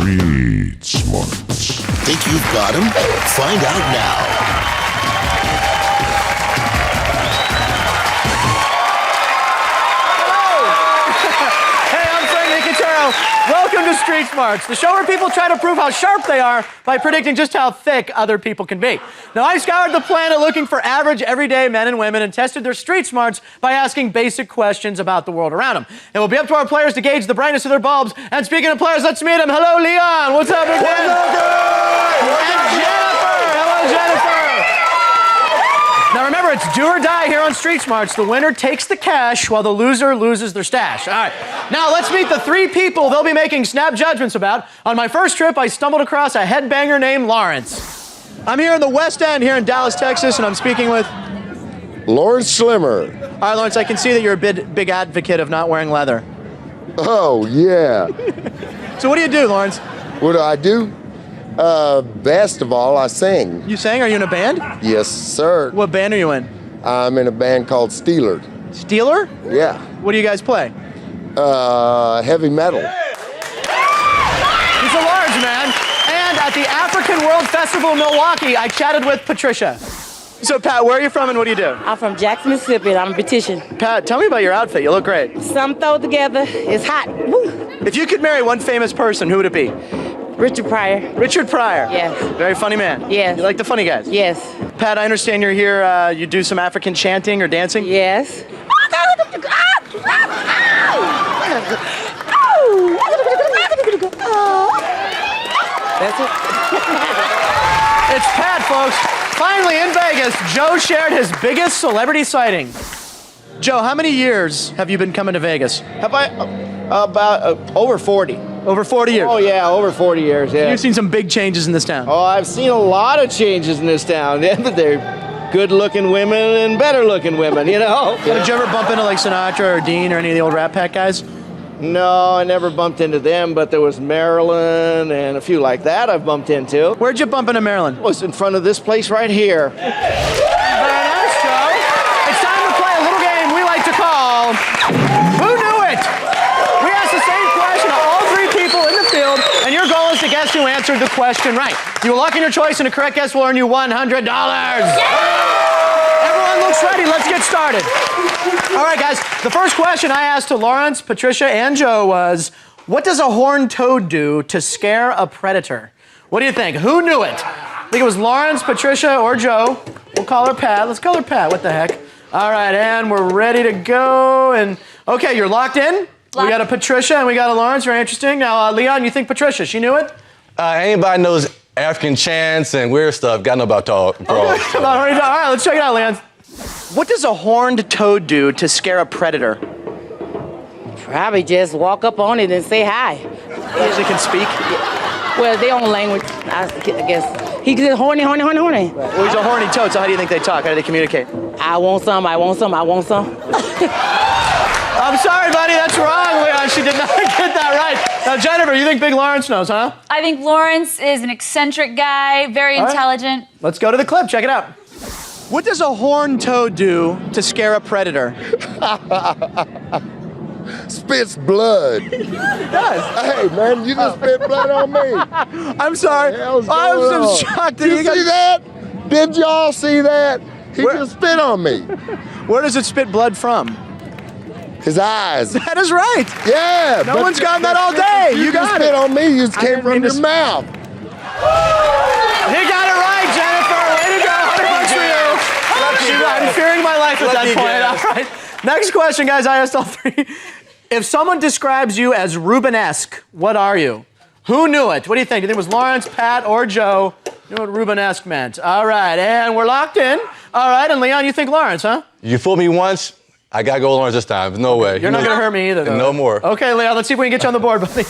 Street Smarts. Think you've got him? Find out now. Frank Nicotero. Welcome to Street Smarts, the show where people try to prove how sharp they are by predicting just how thick other people can be. Now, I scoured the planet looking for average, everyday men and women and tested their street smarts by asking basic questions about the world around them. It will be up to our players to gauge the brightness of their bulbs. And speaking of players, let's meet them. Hello, Leon. What's up, again? And Jennifer. Hello, Jennifer. Now remember, it's do or die here on Street Smarts. The winner takes the cash while the loser loses their stash. All right. Now let's meet the three people they'll be making snap judgments about. On my first trip, I stumbled across a headbanger named Laurence. I'm here in the West End here in Dallas, Texas, and I'm speaking with Laurence Slimmer. All right, Laurence, I can see that you're a big advocate of not wearing leather. Oh, yeah. So what do, Laurence? What do? Best of all, I sing. You sing? Are you in a band? Yes, sir. What band are you in? I'm in a band called Steeler. Steeler? Yeah. What do you guys play? Heavy metal. He's a large man. And at the African World Festival in Milwaukee, I chatted with Patricia. So, Pat, where are you from and what do you do? I'm from Jackson, Mississippi, and I'm a beautician. Pat, tell me about your outfit. You look great. Some throw together. It's hot. Woo. If you could marry one famous person, who would it be? Richard Pryor. Richard Pryor? Yes. Very funny man? Yes. You like the funny guys? Yes. Pat, I understand you're here, you do some African chanting or dancing? Yes. That's it. It's Pat, folks. Finally, in Vegas, Joe shared his biggest celebrity sighting. Joe, how many years have you been coming to Vegas? Have I? About over 40. Over 40 years? Oh, yeah, over 40 years, yeah. You've seen some big changes in this town. Oh, I've seen a lot of changes in this town. They're good-looking women and better-looking women, you know? Did you ever bump into, like, Sinatra or Dean or any of the old Rat Pack guys? No, I never bumped into them, but there was Marilyn and a few like that I've bumped into. Where'd you bump into Marilyn? Was in front of this place right here. Very nice, Joe. It's time to play a little game we like to call Who Knew It? We ask the same question to all three people in the field, and your goal is to guess who answered the question right. You will lock in your choice, and a correct guess will earn you $100. Everyone looks ready. Let's get started. All right, guys. The first question I asked to Laurence, Patricia, and Joe was, what does a horned toad do to scare a predator? What do you think? Who knew it? I think it was Laurence, Patricia, or Joe. We'll call her Pat. Let's call her Pat. What the heck? All right, and we're ready to go. And okay, you're locked in? We got a Patricia and we got a Laurence. Very interesting. Now, Leon, you think Patricia, she knew it? Anybody knows African chants and weird stuff, got to know about talk. All right, let's check it out, Leon. What does a horned toad do to scare a predator? Probably just walk up on it and say hi. Usually can speak? Well, their own language, I guess. He just horny. Well, he's a horny toad, so how do you think they talk? How do they communicate? I want some. I'm sorry, buddy, that's wrong, Leon. She did not get that right. Now, Jennifer, you think Big Laurence knows, huh? I think Laurence is an eccentric guy, very intelligent. Let's go to the clip. Check it out. What does a horned toad do to scare a predator? Spits blood. It does. Hey, man, you just spit blood on me. I'm sorry. I'm so shocked that you see that? Did y'all see that? He just spit on me. Where does it spit blood from? His eyes. That is right. Yeah. No one's gotten that all day. You got spit it. on me. You just came from your mouth. He got it right, Jennifer. Way to go. $100 for you. I'm fearing my life at that point. All right. Next question, guys. I asked all three. If someone describes you as Rubenesque, what are you? Who knew it? What do you think? Do you think it was Laurence, Pat, or Joe? You know what Rubenesque meant. All right, and we're locked in. All right, and Leon, you think Laurence, huh? You fooled me once, I got to go Laurence this time. No way. You're not going to hurt me either, though. No more. Okay, Leon, let's see if we can get you on the board, buddy.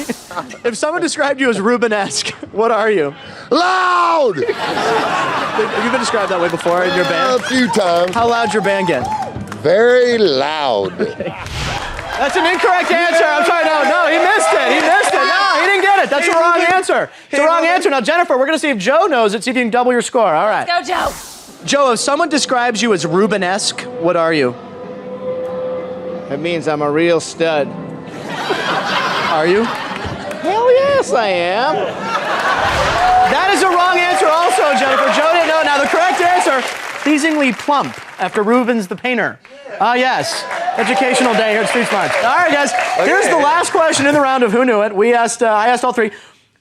If someone described you as Rubenesque, what are you? Loud! Have you been described that way before in your band? A few times. How loud's your band get? Very loud. That's an incorrect answer. I'm sorry. No, he missed it. No, he didn't get it. That's the wrong answer. It's the wrong answer. Now, Jennifer, we're going to see if Joe knows it, see if you can double your score. All right. Let's go, Joe. Joe, if someone describes you as Rubenesque, what are you? That means I'm a real stud. Are you? Hell yes, I am. That is a wrong answer also, Jennifer. Joe didn't know. Now, the correct answer, pleasingly plump, after Rubens the painter. Yes. Educational day here at Street Smarts. All right, guys. Here's the last question in the round of Who Knew It. I asked all three.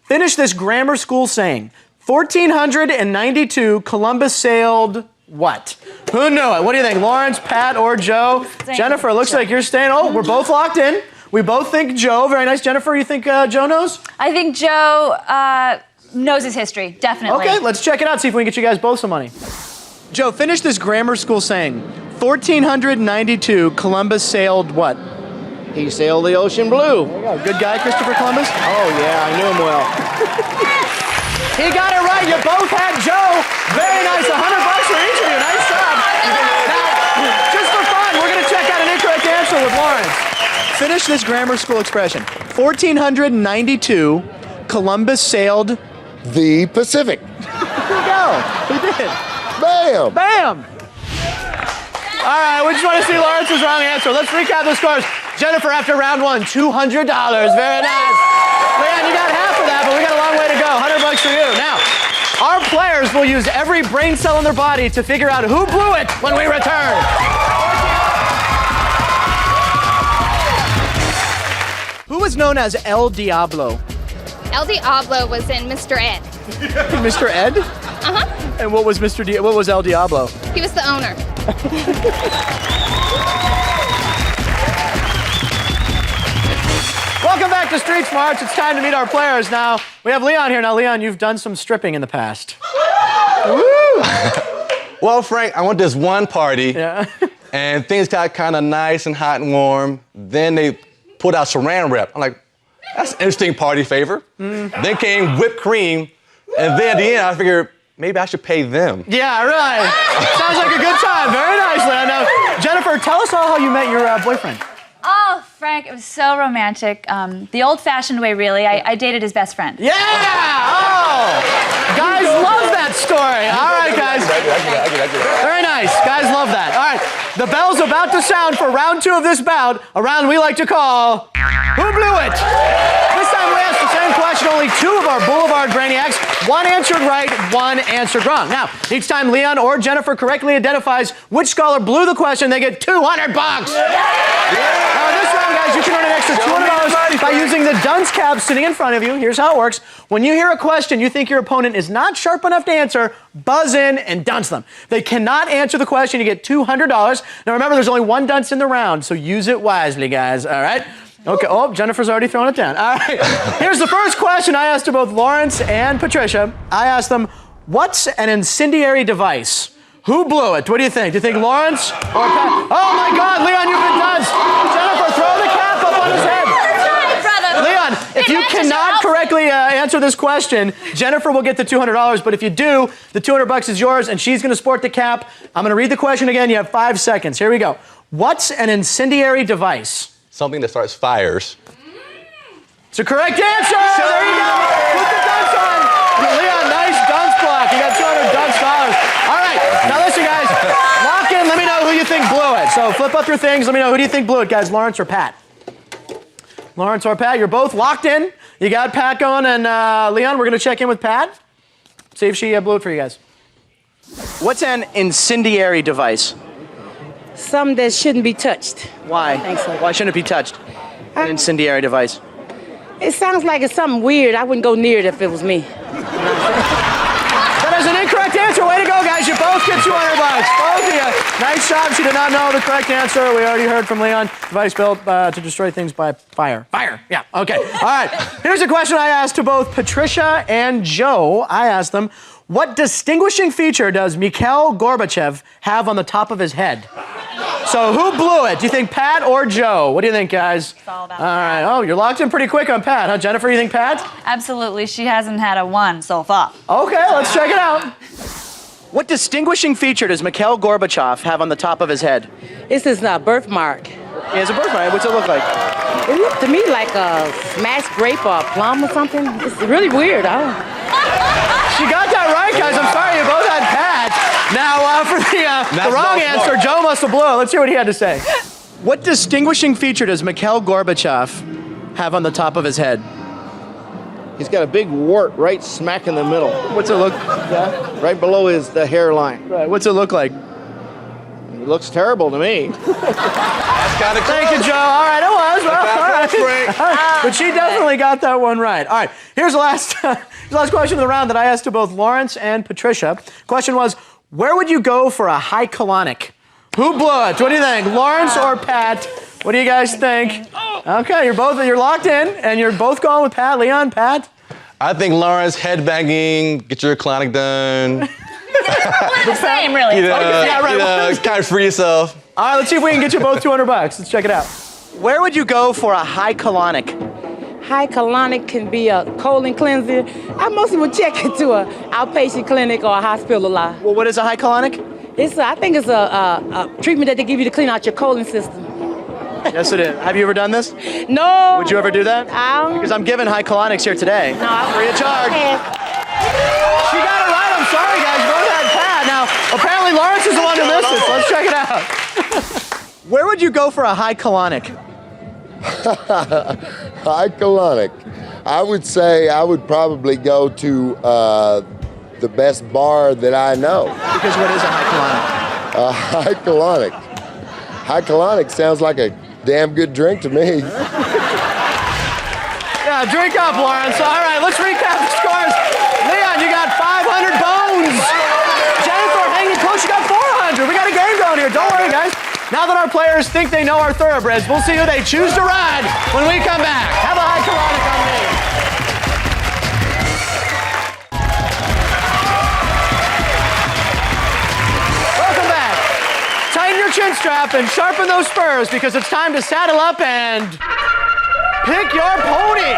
Finish this grammar school saying. 1492, Columbus sailed what? Who knew it? What do you think, Laurence, Pat, or Joe? Jennifer, it looks like you're staying. Oh, we're both locked in. We both think Joe. Very nice. Jennifer, you think Joe knows? I think Joe knows his history, definitely. Okay, let's check it out, see if we can get you guys both some money. Joe, finish this grammar school saying. 1492, Columbus sailed what? He sailed the ocean blue. There you go. Good guy, Christopher Columbus? Oh, yeah, I knew him well. He got it right. You both had Joe. Very nice. $100 for each of you. Nice job. Now, just for fun, we're going to check out an incorrect answer with Laurence. Finish this grammar school expression. 1492, Columbus sailed. The Pacific. There you go. He did. Bam. Bam. All right, we just want to see Lawrence's wrong answer. Let's recap the scores. Jennifer, after round one, $200. Very nice. Leon, you got half of that, but we got a long way to go. $100 for you. Now, our players will use every brain cell in their body to figure out who blew it when we return. Who was known as El Diablo? El Diablo was in Mr. Ed. Mr. Ed? Uh-huh. And what was what was El Diablo? He was the owner. Welcome back to Street Smarts. It's time to meet our players. Now, we have Leon here. Now, Leon, you've done some stripping in the past. Woo! Well, Frank, I went to this one party, Yeah. and things got kind of nice and hot and warm. Then they put out saran wrap. I'm like, that's an interesting party favor. Then came whipped cream, and then at the end, I figured, maybe I should pay them. Yeah, right. Sounds like a good time. Very nice, Leon. Now, Jennifer, tell us all how you met your boyfriend. Oh, Frank, it was so romantic. The old-fashioned way, really. I dated his best friend. Yeah! Oh! Guys love that story. All right, guys. Very nice. Guys love that. All right. The bell's about to sound for round two of this bout, a round we like to call Who Blew It? This time we asked the same question, only two of our Boulevard Brainiacs. One answered right, one answered wrong. Now, each time Leon or Jennifer correctly identifies which scholar blew the question, they get $200. Now, in this round, guys, you can earn an extra $200 by using the dunce cap sitting in front of you. Here's how it works. When you hear a question you think your opponent is not sharp enough to answer, buzz in and dunce them. If they cannot answer the question, you get $200. Now, remember, there's only one dunce in the round, so use it wisely, guys, all right? Okay, oh, Jennifer's already thrown it down. All right, here's the first question I asked to both Laurence and Patricia. I asked them, what's an incendiary device? Who blew it? What do you think? Do you think Laurence or Pat? Oh my God, Leon, you've been done. Jennifer, throw the cap up on his head. Leon, if you cannot correctly answer this question, Jennifer will get the $200, but if you do, the $200 is yours, and she's gonna sport the cap. I'm gonna read the question again. You have 5 seconds. Here we go. What's an incendiary device? Something that starts fires. It's a correct answer! There you go! Put the dunce on! Leon, nice dunce block. You got $200 dunce dollars. All right, now listen, guys. Lock in. Let me know who you think blew it. So flip up your things. Let me know who do you think blew it, guys. Laurence or Pat? Laurence or Pat? You're both locked in. You got Pat going, and Leon, we're going to check in with Pat. See if she blew it for you guys. What's an incendiary device? Something that shouldn't be touched. Why? Thanks, sir. Why shouldn't it be touched? An incendiary device. It sounds like it's something weird. I wouldn't go near it if it was me. That is an incorrect answer. Way to go, guys. You both get $200. Both of you. Nice job. She did not know the correct answer. We already heard from Leon. Device built to destroy things by fire. Fire. Yeah. Okay. All right. Here's a question I asked to both Patricia and Joe. I asked them, what distinguishing feature does Mikhail Gorbachev have on the top of his head? So who blew it? Do you think Pat or Joe? What do you think, guys? It's all about All right. Oh, you're locked in pretty quick on Pat, huh? Jennifer, you think Pat? Absolutely. She hasn't had a one so far. Okay, let's check it out. What distinguishing feature does Mikhail Gorbachev have on the top of his head? It's his birthmark. He has a birthmark. What's it look like? It looked to me like a smashed grape or a plum or something. It's really weird. She got that right, guys. I'm sorry, you both had Pat. Now, for the wrong answer, Joe must have blew it. Let's hear what he had to say. What distinguishing feature does Mikhail Gorbachev have on the top of his head? He's got a big wart right smack in the middle. What's it look? Right below the hairline. Right. What's it look like? It looks terrible to me. That's kind of Thank you, Joe. All right, it was. Well, all right. Frank. But she definitely got that one right. All right, here's the last question of the round that I asked to both Laurence and Patricia. Question was, where would you go for a high colonic? Who blew it? What do you think, Laurence or Pat? What do you guys think? Okay, you're locked in, and you're both going with Pat. Leon, Pat? I think Laurence, headbanging, get your colonic done. The same, really. Yeah, right. Kind of free yourself. All right, let's see if we can get you both $200. Let's check it out. Where would you go for a high colonic? High colonic can be a colon cleanser. I mostly would check into an outpatient clinic or a hospital a lot. Well, what is a high colonic? I think it's a treatment that they give you to clean out your colon system. Yes, it is. Have you ever done this? No. Would you ever do that? Because I'm giving high colonics here today. No, I Free of charge. Okay. She got it right. I'm sorry, guys. You both had Pat. Now, apparently Laurence is the one who missed this. Let's check it out. Where would you go for a high colonic? High colonic. I would say I would probably go to the best bar that I know. Because what is a high colonic? High colonic. High colonic sounds like a damn good drink to me. Yeah, drink up, Laurence. All right, let's recap the scores. Leon, you got 500 bones. Jennifer, hanging close, you got 400. We got a game going here. Don't worry, guys. Now that our players think they know our thoroughbreds, we'll see who they choose to ride when we come back. Have a high colonic on me. Welcome back. Tighten your chin strap and sharpen those spurs because it's time to saddle up and pick your pony.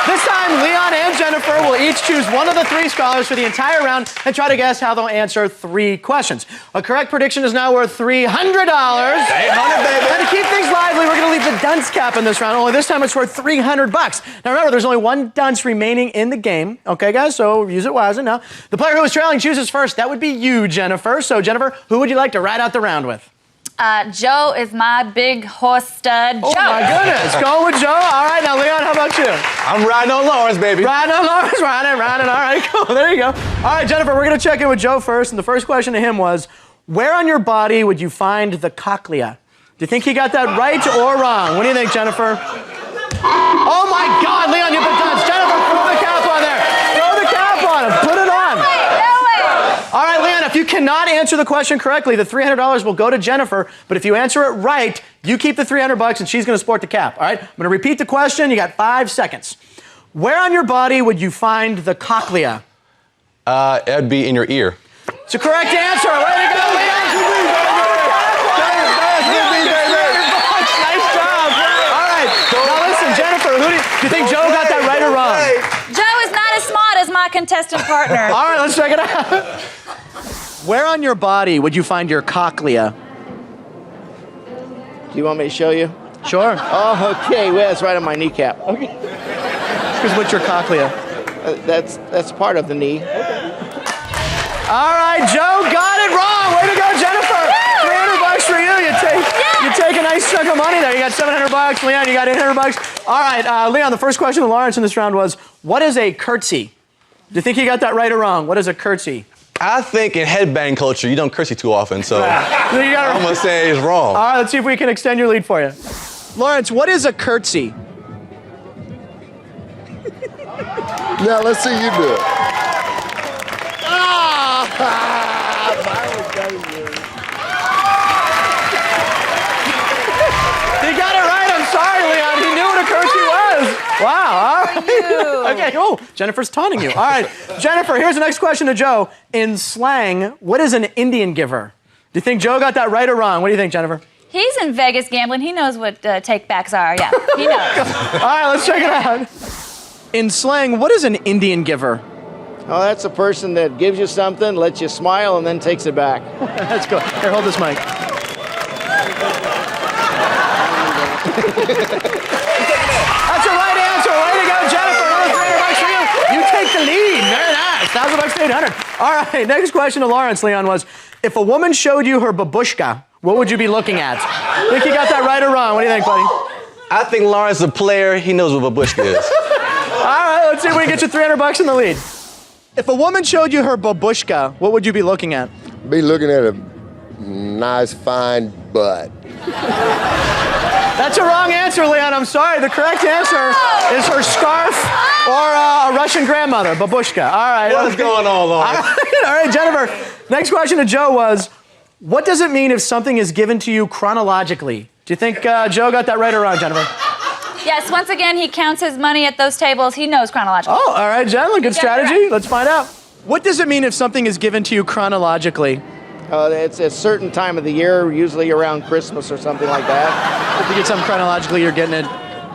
This time, Leon and Jennifer will each choose one of the three scholars for the entire round and try to guess how they'll answer 3 questions. A correct prediction is now worth $300. 800, baby. And to keep things lively, we're going to leave the dunce cap in this round. Only this time it's worth $300. Now remember, there's only one dunce remaining in the game. Okay, guys, so use it wisely. Now, the player who is trailing chooses first. That would be you, Jennifer. So, Jennifer, who would you like to ride out the round with? Joe is my big horse stud. Oh, Joe. my goodness. Go with Joe. All right, now, Leon, how about you? I'm riding on Laurence, baby. Riding on Laurence, riding. All right, cool. There you go. All right, Jennifer, we're going to check in with Joe first. And the first question to him was, where on your body would you find the cochlea? Do you think he got that right or wrong? What do you think, Jennifer? Oh, my God, Leon, you've been done. Jennifer, throw the cap on there. Throw the cap on him. Put it on. No way. All right, Leon, if you cannot answer the question correctly, the $300 will go to Jennifer. But if you answer it right, you keep the $300 and she's going to sport the cap. All right, I'm going to repeat the question. You got 5 seconds. Where on your body would you find the cochlea? It'd be in your ear. It's a correct answer. Way to go, Leon. Nice job. All right. Now listen, Jennifer, do you think Joe got that right or wrong? Joe is not as smart as my contestant partner. All right, let's check it out. Where on your body would you find your cochlea? Do you want me to show you? Sure. Oh, okay. Well, it's right on my kneecap. Okay. Because what's your cochlea? That's part of the knee. All right, Joe got it wrong. Way to go, Jennifer. $300 for you. You take a nice chunk of money there. You got $700. Leon, you got $800. All right, Leon, the first question to Laurence in this round was, what is a curtsy? Do you think you got that right or wrong? What is a curtsy? I think in headbang culture, you don't curtsy too often, so I'm going to say it's wrong. All right, let's see if we can extend your lead for you. Laurence, what is a curtsy? Now let's see you do it. He got it right. I'm sorry, Leon. He knew what a curtsy was. Wow. All right. Okay. Oh, Jennifer's taunting you. All right, Jennifer. Here's the next question to Joe. In slang, what is an Indian giver? Do you think Joe got that right or wrong? What do you think, Jennifer? He's in Vegas gambling. He knows what take-backs are. Yeah, he knows. All right, let's check it out. In slang, what is an Indian giver? Oh, that's a person that gives you something, lets you smile, and then takes it back. That's good. Here, hold this mic. That's a right answer. Way to go, Jennifer. Another $300 for you. You take the lead. Very nice. $1,000 to 800. All right, next question to Laurence, Leon, was, if a woman showed you her babushka, what would you be looking at? Think you got that right or wrong? What do you think, buddy? I think Laurence is a player. He knows what babushka is. All Let's see if we can get you $300 in the lead. If a woman showed you her babushka, what would you be looking at? Be looking at a nice, fine butt. That's a wrong answer, Leon. I'm sorry. The correct answer is her scarf or a Russian grandmother, babushka. All right. What's going on, Laurence? All right, Jennifer. Next question to Joe was, what does it mean if something is given to you chronologically? Do you think Joe got that right or wrong, Jennifer? Yes, once again, he counts his money at those tables. He knows chronologically. Oh, all right, gentlemen. Good Yeah, strategy. correct. Let's find out. What does it mean if something is given to you chronologically? It's a certain time of the year, usually around Christmas or something like that. If you get something chronologically, you're getting it.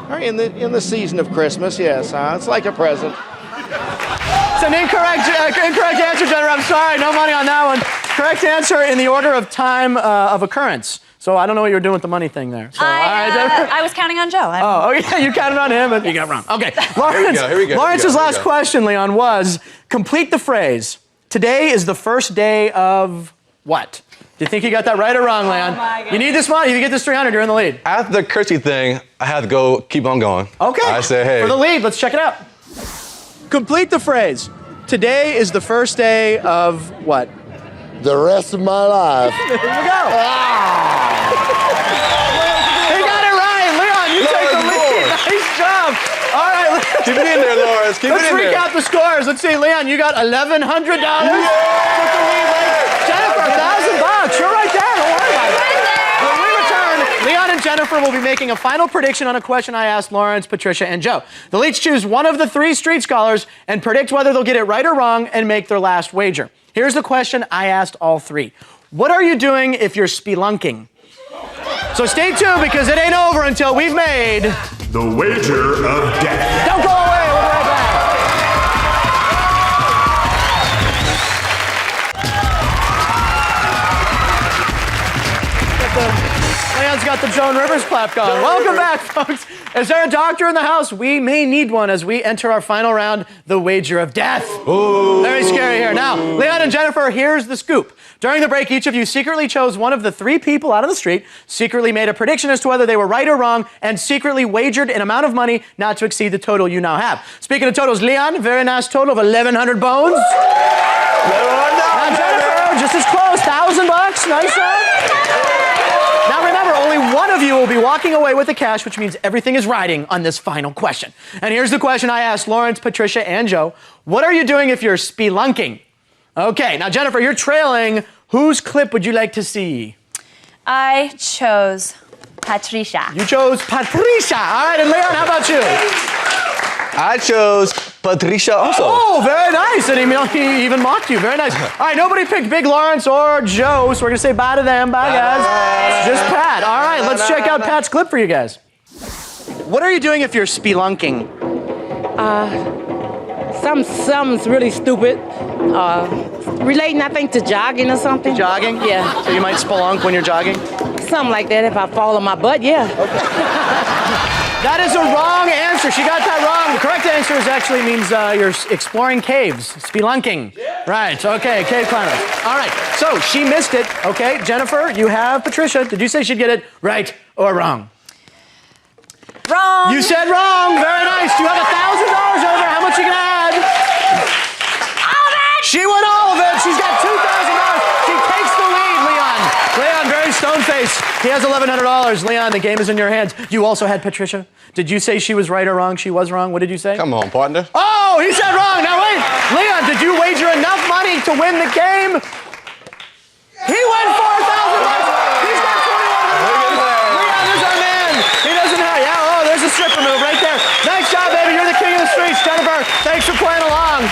Or in the season of Christmas, yes. It's like a present. It's an incorrect answer, Jennifer. I'm sorry. No money on that one. Correct answer in the order of time of occurrence. So I don't know what you were doing with the money thing there. So, all right, Jennifer. I was counting on Joe. Oh, yeah, you counted on him, and you got it wrong. Okay, Laurence. Here we go. Lawrence's Here we last go. question, Leon, was complete the phrase. Today is the first day of what? Do you think you got that right or wrong, Leon? You need this money. If you get this 300, you're in the lead. After the Kirsty thing, I had to keep on going. Okay. I said, hey. For the lead, let's check it out. Complete the phrase. Today is the first day of what? The rest of my life. Here we go. He got it right. Leon, you take the lead. Nice job. All right, Leon. Keep it in there, Laurence. Keep Let's it in there. recap the scores. Let's see, Leon, you got $1,100. Took the lead. Jennifer, $1,000. You're right there. Don't worry about it. When we return, Leon and Jennifer will be making a final prediction on a question I asked Laurence, Patricia, and Joe. They'll each choose one of the 3 street scholars and predict whether they'll get it right or wrong and make their last wager. Here's the question I asked all 3. What are you doing if you're spelunking? So stay tuned because it ain't over until we've made The wager of death. Don't go away. We'll be right back. Leon's got the Joan Rivers clap going. Welcome back, folks. Is there a doctor in the house? We may need one as we enter our final round, the wager of death. Ooh. Very scary here. Now, Leon and Jennifer, here's the scoop. During the break, each of you secretly chose one of the 3 people out on the street, secretly made a prediction as to whether they were right or wrong, and secretly wagered an amount of money not to exceed the total you now have. Speaking of totals, Leon, very nice total of 1,100 bones. Now, Jennifer, just as close, $1,000. Nice job. Now remember, only one of you will be walking away with the cash, which means everything is riding on this final question. And here's the question I asked Laurence, Patricia, and Joe. What are you doing if you're spelunking? Okay, now Jennifer, you're trailing. Whose clip would you like to see? I chose Patricia. You chose Patricia. All right, and Leon, how about you? I chose Patricia also. Oh, very nice. And he even mocked you. Very nice. All right, nobody picked Big Laurence or Joe, so we're going to say bye to them. Bye, guys. Just Pat. All right, let's check out Pat's clip for you guys. What are you doing if you're spelunking? Something's really stupid. Relating, I think, to jogging or something. Jogging? Yeah. So you might spelunk when you're jogging? Something like that. If I fall on my butt, yeah. That is a wrong answer. She got that wrong. The correct answer actually means you're exploring caves, spelunking. Right, okay, cave climbers. All right, so she missed it. Okay, Jennifer, you have Patricia. Did you say she'd get it right or wrong? Wrong. You said wrong. Very nice. You have $1,000 over. How much you gonna add? All of it. She won all of it. She's got $2,000. She takes the lead, Leon. Leon, very stone-faced. He has $1,100. Leon, the game is in your hands. You also had Patricia. Did you say she was right or wrong? She was wrong. What did you say? Come on, partner. Oh, he said wrong. Now wait. Leon, did you wager enough money to win the game? He won $4,000. He's got $2,100. Leon is our man. He doesn't have, yeah, oh, there's a stripper move right there. Nice job, baby. You're the king of the streets, Jennifer. Thanks for playing along.